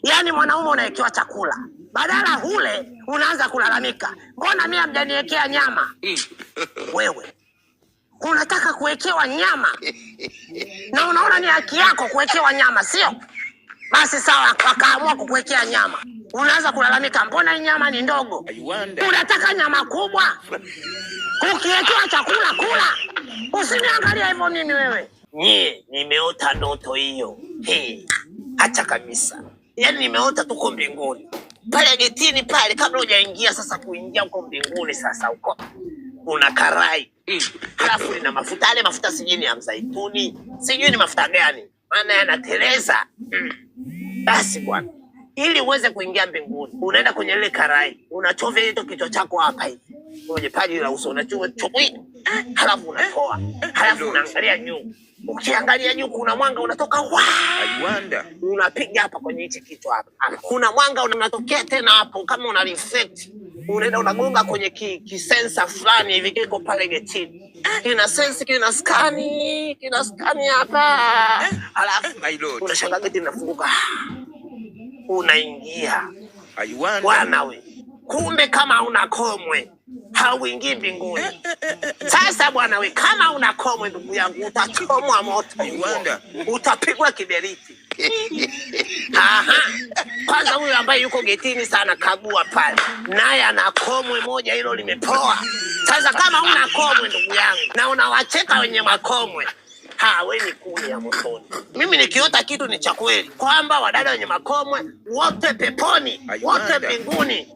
Yaani mwanaume unawekewa chakula, badala hule unaanza kulalamika, mbona mimi hamjaniwekea nyama? Wewe unataka kuwekewa nyama na unaona ni haki yako kuwekewa nyama, sio? Basi sawa, wakaamua kukuwekea nyama, unaanza kulalamika, mbona hii nyama ni ndogo? Unataka nyama kubwa? Ukiwekewa chakula kula, usiniangalia hivyo nini wewe. Nimeota ndoto hiyo. Acha kabisa. Yaani nimeota tuko mbinguni. Pale getini pale kabla hujaingia sasa kuingia huko mbinguni sasa huko. Una karai. Halafu lina mafuta, yale mafuta sijui ni ya mzaituni, sijui ni mafuta gani. Maana yanateleza. Basi bwana, ili uweze kuingia mbinguni, unaenda kwenye ile karai, unachovya ile kichwa chako hapa hivi. Kwenye paji la uso unachukua chukui. Halafu unatoa. Halafu unaangalia juu. Ukiangalia juu kuna mwanga unatoka unapiga hapa kwenye hichi kichwa hapa. Kuna mwanga unatokea tena hapo kama una reflect. Unaenda unagonga kwenye kisensa fulani hivi kiko pale getini. Kina sense kina skani hapa. Halafu unashangaa geti linafunguka. Unaingia. Bwana we. Kumbe kama una komwe hauingii mbinguni. Sasa bwana we, kama una komwe ndugu yangu, utachomwa moto. Utapigwa kiberiti. Kwanza huyu ambaye yuko getini sana kagua pale, naye ana komwe moja hilo limepoa. Sasa kama una komwe ndugu yangu na unawacheka wenye makomwe, we ni kuni ya motoni. Mimi nikiota kitu ni cha kweli kwamba wadada wenye makomwe wote peponi, wote mbinguni.